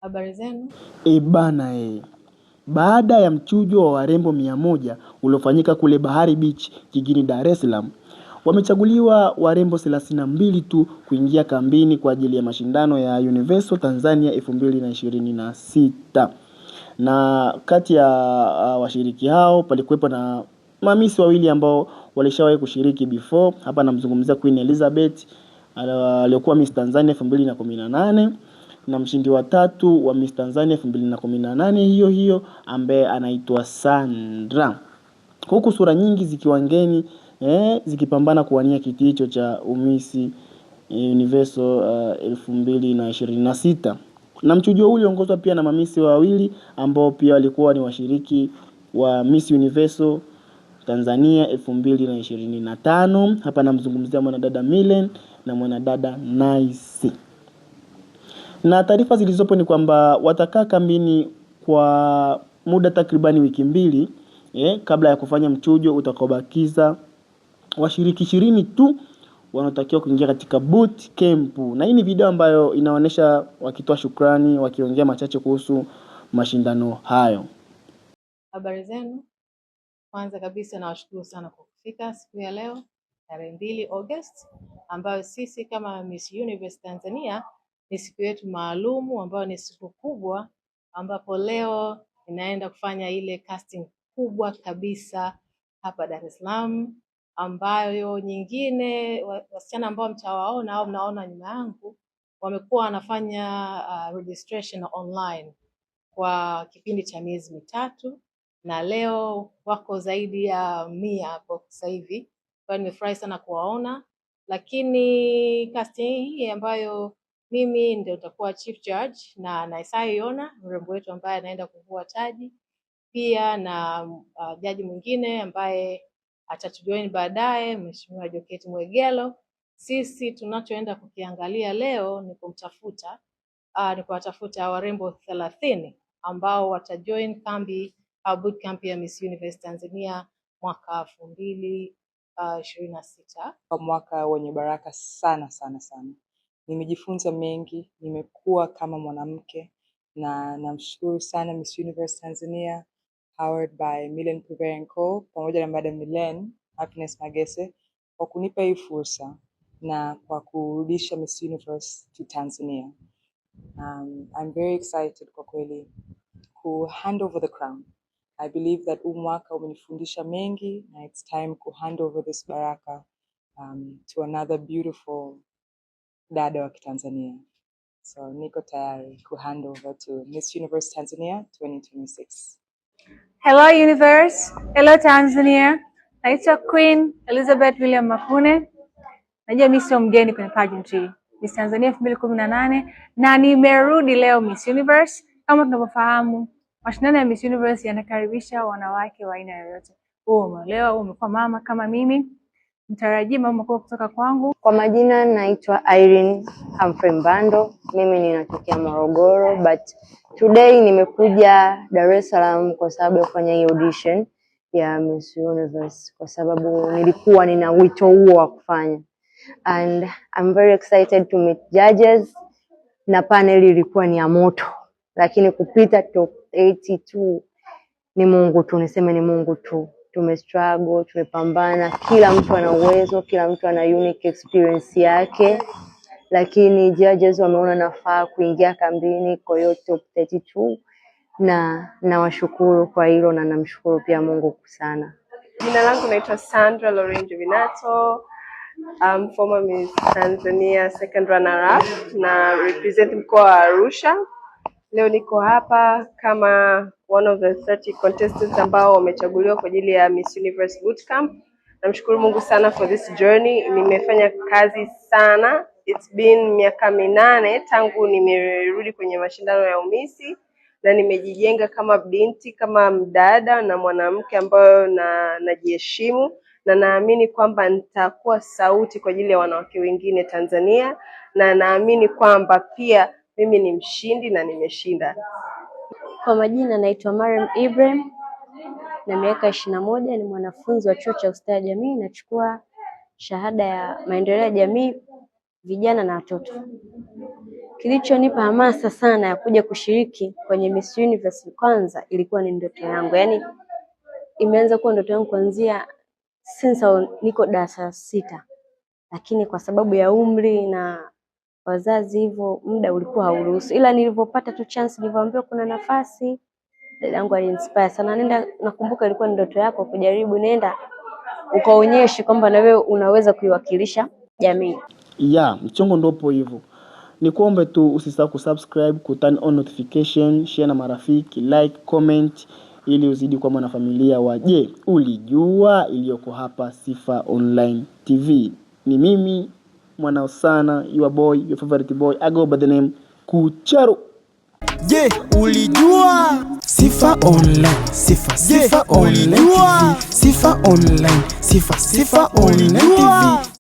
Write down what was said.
Habari zenu? Bana. Baada ya mchujo wa warembo 100 uliofanyika kule Bahari Beach jijini Dar es Salaam, wamechaguliwa warembo 32 tu kuingia kambini kwa ajili ya mashindano ya Universal Tanzania 2026. Na kati ya washiriki hao palikuwepo na mamisi wawili ambao walishawahi kushiriki before. Hapa namzungumzia Queen Elizabeth aliyokuwa Miss Tanzania 2018 na mshindi wa 3 wa Miss Tanzania 2018 hiyo hiyo ambaye anaitwa Sandra. Huku sura nyingi zikiwa ngeni zikipambana kuwania kiti hicho cha Miss Universal 2026. Na mchujo huu uliongozwa pia na mamisi wawili ambao pia walikuwa ni washiriki wa Miss Universal Tanzania 2025. Hapa namzungumzia mwanadada Milen na mwanadada Nice. Na taarifa zilizopo ni kwamba watakaa kambini kwa muda takribani wiki 2 kabla ya kufanya mchujo utakaobakiza washiriki 20 tu wanaotakiwa kuingia katika boot camp. Na hii ni video ambayo inaonyesha wakitoa shukrani, wakiongea machache kuhusu mashindano hayo. Habari zenu? Kwanza kabisa nawashukuru sana kwa kufika siku ya leo tarehe 2 August, ambayo sisi kama Miss Universe Tanzania ni siku yetu maalumu, ambayo ni siku kubwa, ambapo leo inaenda kufanya ile casting kubwa kabisa hapa Dar es Salaam, ambayo nyingine wasichana ambao mtawaona au mnaona nyuma yangu wamekuwa wanafanya registration online kwa kipindi cha miezi 3 na leo wako zaidi ya 100 hapo sasa hivi. Kwa hiyo nimefurahi sana kuwaona, lakini casting hii ambayo mimi ndio nitakuwa chief judge na Isaiah Yona mrembo wetu ambaye anaenda kuvua taji, pia na jaji mwingine ambaye atatujoin baadaye, Mheshimiwa Joketi Mwegelo. Sisi tunachoenda kukiangalia leo ni kuwatafuta warembo 30 ambao watajoin kambi au boot camp ya Miss Universe Tanzania mwaka 2026. Mwaka wenye baraka sana sana sana. Nimejifunza mengi, nimekuwa kama mwanamke, na namshukuru sana Miss Universe Tanzania powered by Milen Prevere & Co pamoja na Madam Milen Happiness Magese kwa kunipa hii fursa na kwa kurudisha Miss Universe to Tanzania. I'm very excited kwa kweli to hand over the crown. I believe that mwaka umenifundisha mengi na it's time to hand over this baraka to another beautiful dada wa Kitanzania. So niko tayari ku hand over to Miss Universe Tanzania 2026. Hello Universe, hello Tanzania. Naitwa Queen Elizabeth William Mapune. Najua mimi sio mgeni kwenye pageant hii. Miss Tanzania 2018 na nimerudi leo Miss Universe. Kama tunavyofahamu, mashindano ya Miss Universe yanakaribisha wanawake wa aina yoyote. Wewe umeolewa, umekuwa mama kama mimi, mtarajia mambo makubwa kutoka kwangu. Kwa majina naitwa Irene Humphrey Mbando. Mimi ninatokea Morogoro, but today nimekuja Dar es Salaam kwa sababu ya kufanya hii audition ya Miss Universe, kwa sababu nilikuwa nina wito huo wa kufanya, and I'm very excited to meet judges. Na panel ilikuwa ni ya moto, lakini kupita top 82 ni Mungu tu, niseme ni Mungu tu. Tumestruggle, tumepambana, kila mtu ana uwezo, kila mtu ana unique experience yake, lakini judges wameona nafaa kuingia kambini kwa hiyo top 32, na nawashukuru kwa hilo, na namshukuru pia Mungu sana. Jina langu naitwa Sandra Lorenzo Vinato. I'm former Miss Tanzania second runner up na represent mkoa wa Arusha. Leo niko hapa kama one of the 30 contestants ambao wamechaguliwa kwa ajili ya Miss Universe Bootcamp. Namshukuru Mungu sana for this journey. Nimefanya kazi sana. It's been miaka 8 tangu nimerudi kwenye mashindano ya umisi, na nimejijenga kama binti, kama mdada na mwanamke ambayo najiheshimu, na naamini kwamba nitakuwa sauti kwa ajili ya wanawake wengine Tanzania, na naamini kwamba pia mimi ni mshindi na nimeshinda. Kwa majina naitwa Mariam Ibrahim na miaka 21, ni mwanafunzi wa chuo cha ustawi wa jamii, nachukua shahada ya maendeleo ya jamii, vijana na watoto. Kilichonipa hamasa sana ya kuja kushiriki kwenye Miss Universe kwanza ilikuwa ni ndoto yangu. Yaani imeanza kuwa ndoto yangu kuanzia since niko darasa 6. Lakini kwa sababu ya umri na wazazi hivyo muda ulikuwa hauruhusu. Ila nilipopata tu chance, nilipoambiwa kuna nafasi, dadangu alinspire sana. Nakumbuka ilikuwa ni ndoto yako kujaribu, nenda ukaonyeshe kwamba na wewe unaweza kuiwakilisha jamii. Mchongo ndopo hivyo. Nikuombe tu usisahau kusubscribe, kuturn on notification, share na marafiki, like, comment ili uzidi kwa mwanafamilia wa Je Ulijua iliyoko hapa Sifa Online TV. Ni mimi mwanao sana, your boy, your favorite boy, I go by the name Kucharo. Je ulijua? Sifa Online, Sifa Online TV. Sifa Online, Sifa Online TV.